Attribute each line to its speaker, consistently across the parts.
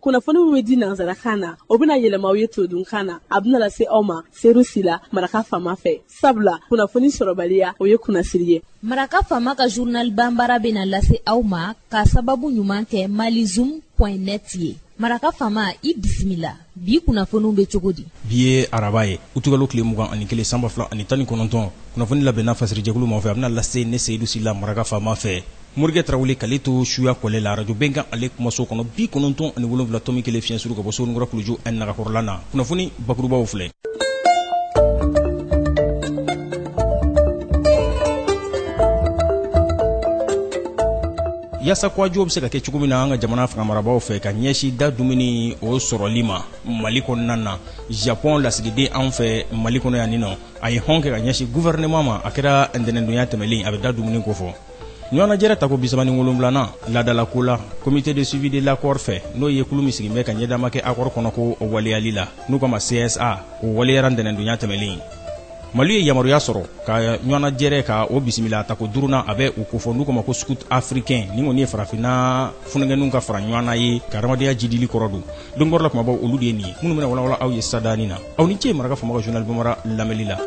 Speaker 1: kunnafoni min bɛ di nanzarakan na o bɛna yɛlɛma aw ye todunkan na a bɛna lase aw ma seeru sila maraka faama fɛ sabula kunnafoni sɔrɔbaliya o ye kunnasiri ye.
Speaker 2: maraka faama ka journal banbaara bɛna lase aw ma ka sababu ɲuman kɛ malizoom.net ye. maraka faama i bisimila bi kunnafoniw bɛ cogo di.
Speaker 3: bi ye araba ye utugalo tile 21 sanba 2019 kunnafoni labɛnna fasirijɛkulu ma fɛ a bɛna lase ne seyidu sila maraka faama fɛ. Morikɛ Tarawele k'ale to suya kɔlɛ la radio bɛnkan ale kumaso kɔnɔ 97 tɔmi kelen fiɲɛ suru ka bɔ Sonunkura Kuluju ani Nagakɔrɔla na kunnafoni bakurubaw filɛ. Yasa kwajo bɛ se ka kɛ cogo min na an ka jamana fanga marabaaw fɛ ka ɲɛsi da dumuni o sɔrɔli ma Mali kɔnɔna na Japon lasigiden an fɛ Mali kɔnɔ yan nɔ a ye hɔn kɛ ka ɲɛsi gouvernement ma a kɛra ntɛnɛndonya tɛmɛlen a bɛ da dumuni ko fɔ. ɲɔgɔnna jɛrɛ tako 37nan laadala ko la comité de suivi de l'accord fɛ n'o ye kulu min sigin bɛ ka ɲɛdama kɛ accord kɔnɔ ko o waleyali la n'u kama CSA o waleyara ntɛnɛndonya tɛmɛlen. Mali ye yamaruya sɔrɔ ka ɲɔgɔnna jɛrɛ ka o bisimila tako 5nan a bɛ u kofɔ n'u kama ko scout africain ni kɔni ye farafinna funukɛninw ka fara ɲɔgɔnna ye ka adamadenya jidili kɔrɔ don donkɔrɔ la kumabaw olu de ye nin ye minnu bɛna walawala aw ye sadani na aw ni ce maraka faama ka journal bamara lamɛnli la.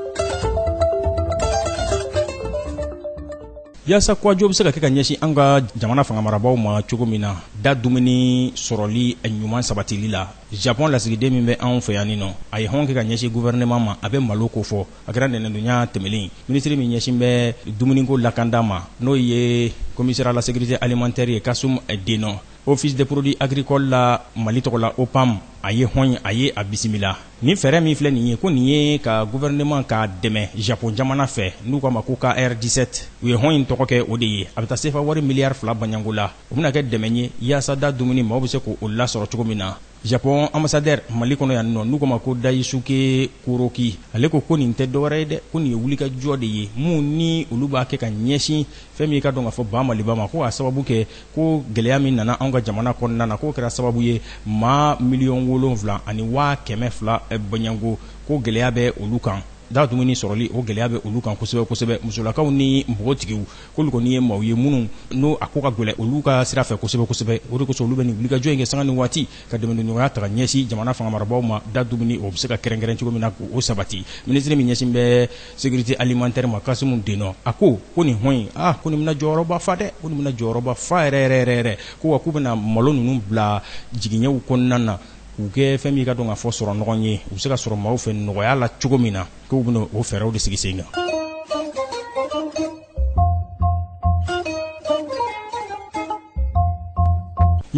Speaker 3: Yasa kwajo bɛ se ka kɛ ka ɲɛsin an ka jamana fanga marabaaw ma cogo min na da dumuni sɔrɔli ɲuman sabatili la Japon lasigiden min bɛ anw fɛ yan nɔ a ye hɔn kɛ ka ɲɛsin gouvernement ma a bɛ malo ko fɔ a kɛra ntɛnɛndonya tɛmɛlen ministre min ɲɛsin bɛ dumuniko lakanda ma n'o ye commissaire à la sécurité alimentaire ye Kasum Deno office des produits agricoles la Mali tɔgɔ la OPAM a ye hɔn a ye a bisimila ni fɛrɛ min filɛ nin ye ko nin ye ka gouvernement ka dɛmɛ Japon jamana fɛ n'u k'a ma ko KR17 u ye hɔn in tɔgɔ kɛ o de ye a bɛ taa sefa wari miliyari 2 baɲango la o bɛna kɛ dɛmɛ ye yaasa da dumuni maaw bɛ se k'o lasɔrɔ cogo min na. Japon ambassadeur Mali kɔnɔ yan nɔ n'u k'a ma ko Daisuke Kuroki ale ko nin tɛ dɔwɛrɛ ye dɛ ko nin ye wulikajɔ de ye mun ni olu b'a kɛ ka ɲɛsin fɛn min ka dɔn ka fɔ ba Maliba ma ko a sababu kɛ ko gɛlɛya min nana an ka jamana kɔnɔna na k'o kɛra sababu ye maa 7,200,000 baɲango ko gɛlɛya bɛ olu kan. Da dumuni sɔrɔli o gɛlɛya bɛ olu kan kosɛbɛ kosɛbɛ musolakaw ni npogotigiw k'olu kɔni ye maaw ye minnu n'o a ko ka gɛlɛ olu ka sira fɛ kosɛbɛ kosɛbɛ o de kosɔn olu bɛ nin wulikajɔ in kɛ sanga ni waati ka dɛmɛɲɔgɔnya ta ka ɲɛsin jamana fanga marabaaw ma da dumuni o bɛ se ka kɛrɛnkɛrɛn cogo min na k'o sabati ministre min ɲɛsin bɛ sécurité alimentaire ma Kasum Deno a ko nin hɔn in ko nin bɛna jɔyɔrɔba fa dɛ ko nin bɛna jɔyɔrɔba fa yɛrɛ ko wa k'u bɛna malo ninnu bila jiginɲɛw kɔnɔna na u kɛ fɛn min ka dɔn ka fɔ sɔrɔ ɲɔgɔn ye u bɛ se ka sɔrɔ maaw fɛ nɔgɔya la cogo min na k'u bɛna o fɛɛrɛw de sigi sen kan.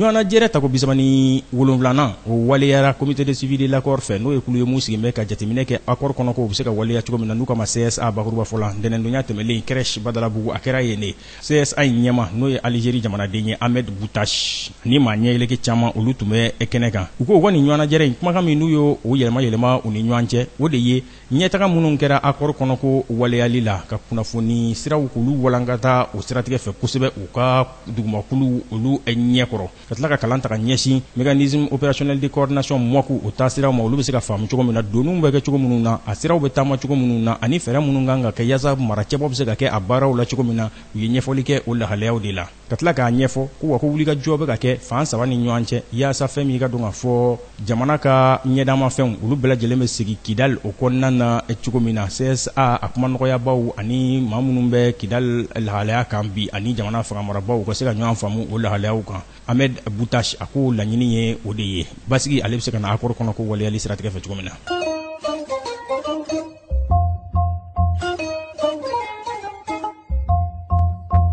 Speaker 3: ɲɔgɔnna jɛrɛ tako 37nan o waleyara comité de suivi de l'accord fɛ n'o ye kulu ye mun sigin bɛ ka jateminɛ kɛ accord kɔnɔ ko u bɛ se ka waleya cogo min na n'u kama CSA bakuruba fɔ la ntɛnɛndonya tɛmɛlen crèche Badalabugu a kɛra yen de CSA in ɲɛma n'o ye Algérie jamanaden ye Ahmed Boutache ni maa ɲɛyɛlɛkɛ caman olu tun bɛ kɛnɛ kan u ko u ka nin ɲɔgɔnna jɛrɛ in kumakan min n'u y'o yɛlɛma u ni ɲɔgɔn cɛ o de ye ɲɛtaga minnu kɛra accord kɔnɔ ko waleyali la ka kunnafoni siraw k'olu walankata o siratigɛ fɛ kosɛbɛ u ka dugumakulu olu ɲɛkɔrɔ ka tila ka kalan ta ka ɲɛsin mécanisme opérationnel de coordination MOACU o taasiraw ma olu bɛ se ka faamu cogo min na doniw bɛ kɛ cogo minnu na a siraw bɛ taama cogo minnu na ani fɛɛrɛ minnu kan ka kɛ yaasa maracɛbɔ bɛ se ka kɛ a baaraw la cogo min na u ye ɲɛfɔli kɛ o lahalayaw de la ka tila k'a ɲɛfɔ ko wa ko wulikajɔ bɛ ka kɛ fan 3 ni ɲɔgɔn cɛ yaasa fɛn min ka dɔn ka fɔ jamana ka ɲɛdamafɛnw olu bɛɛ lajɛlen bɛ sigi Kidal o kɔnɔna na cogo min na CSA a kuma nɔgɔyabaw ani maa minnu bɛ Kidal lahalaya kan bi ani jamana fanga marabaw ka se ka ɲɔgɔn faamu o lahalayaw kan Ahmed Boutache a ko laɲini ye o de ye basigi ale bɛ se ka na accord kɔnɔ ko waleyali siratigɛ fɛ cogo min na.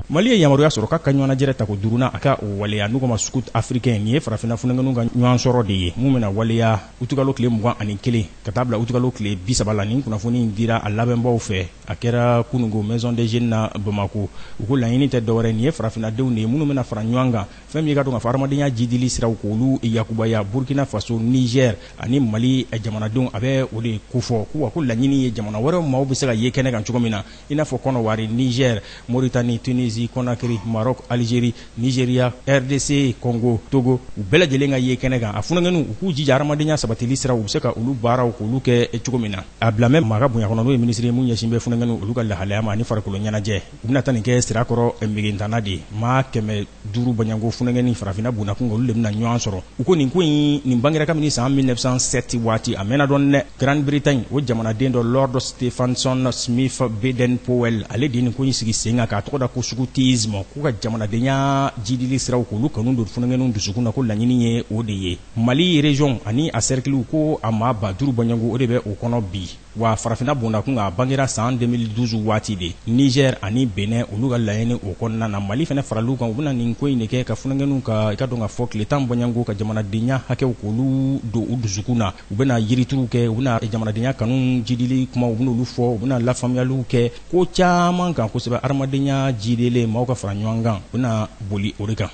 Speaker 3: Mali ye yamaruya sɔrɔ k'a ka ɲɔgɔnna jɛrɛ tako 5nan a ka o waleya n'u kama scout africain nin ye farafinna funukɛninw ka ɲɔgɔn sɔrɔ de ye mun bɛna waleya utugalo tile 21 ka taa bila utugalo tile 30 la nin kunnafoni in dira a labɛnbaw fɛ a kɛra kunungo maison des jeunes na Bamako u ko laɲini tɛ dɔwɛrɛ nin ye farafinnadenw de ye minnu bɛna fara ɲɔgɔn kan fɛn min ka dɔn ka fɔ adamadenya jidili siraw k'olu yakubaya Burkina Faso Niger ani Mali jamanadenw a bɛ o de kofɔ ko wa ko laɲini ye jamana wɛrɛw maaw bɛ se ka ye kɛnɛ kan cogo min na i n'a fɔ Kɔnɔwari Niger Mauritanie Tunisie Tunisie, Conakry, Maroc, Algérie, Nigeria, RDC, Congo, Togo u bɛɛ lajɛlen ka ye kɛnɛ kan a funangɛnu u k'u jija hadamadenya sabatili sira u bɛ se ka olu baaraw k'olu kɛ cogo min na a bilamɛ maga bonya kɔnɔ n'o ye minisiri mun ɲɛsin bɛ funangɛnu olu ka lahalaya ma ani farikolo ɲɛnajɛ u bɛna taa nin kɛ sirakɔrɔ migentana de maa 500 baɲango funangɛni farafinna bonakun olu de bɛna ɲɔgɔn sɔrɔ u ko nin ko in nin bangera kabini san 1907 waati a mɛnna dɔn dɛ Grande Bretagne o jamanaden dɔ Lord Stephenson Smith Baden Powell ale de nin ko in sigi sen kan k'a tɔgɔ da ko sugutisme k'u ka jamanadenya jidili siraw k'olu kanu don funangɛnu dusukun na ko laɲini ye o de ye Mali région ani a cercle ko a maa ba 5 baɲango o de bɛ o kɔnɔ bi wa farafinna bondakun a bangera san 2012 waati de Niger ani Benin olu ka laɲini o kɔnɔna na Mali fɛnɛ faraliw kan u bɛna nin ko in de kɛ ka funangɛnu ka i ka dɔn ka fɔ tile 10 baɲango ka jamanadenya hakɛw k'olu don u dusukun na u bɛna yirituruw kɛ u bɛna jamanadenya kanu jidili kuma u bɛna olu fɔ u bɛna lafaamuyaliw kɛ ko caman kan kosɛbɛ adamadenya jidelen maaw ka fara ɲɔgɔn kan u bɛna boli o de kan.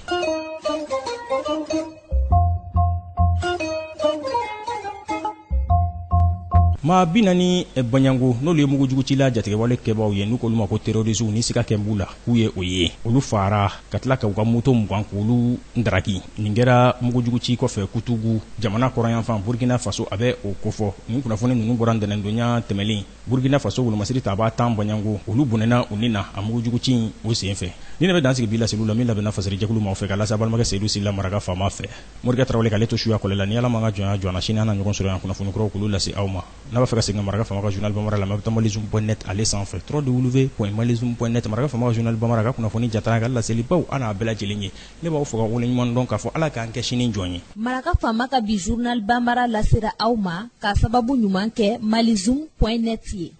Speaker 3: maa 40 baɲango n'olu ye mugujugutila jatigɛwale kɛbaaw ye n'u k'olu ma ko terroristes ni siga kɛ b'u la k'u ye o ye olu fara ka tila ka u ka moto mugan k'olu ndaraki nin kɛra mugujuguci kɔfɛ kutugu jamana kɔrɔyanfan Burkina Faso a bɛ o kofɔ nin kunnafoni ninnu bɔra ntɛnɛndonya tɛmɛlen Burkina Faso wolomasiri taabaa 10 baɲango olu bɔnɛna u ni na a mugujuguci o senfɛ ni ne bɛ dansigi bi laseliw la min labɛnna fasɛrijɛkulu maaw fɛ ka lase balimakɛ Seydou Sila Maraka faama fɛ Morikɛ Tarawele k'ale to suya kɔlɛ la ni ala ma ka jɔnya sini an na ɲɔgɔn sɔrɔ yan kunnafoni kuraw k'olu lase aw ma n'a b'a fɛ ka segin Maraka faama ka journal Bamara la a bɛ taa malizoom.net ale sanfɛ www.malizoom.net Maraka faama ka journal Bamara ka kunnafoni jata ka laselibaw an n'a bɛɛ lajɛlen ye ne b'aw fɔ ka wale ɲuman dɔn k'a fɔ ala k'an kɛ sini jɔn ye
Speaker 2: Maraka faama ka bi journal Bamara lasera aw ma k'a sababu ɲuman kɛ malizoom.net ye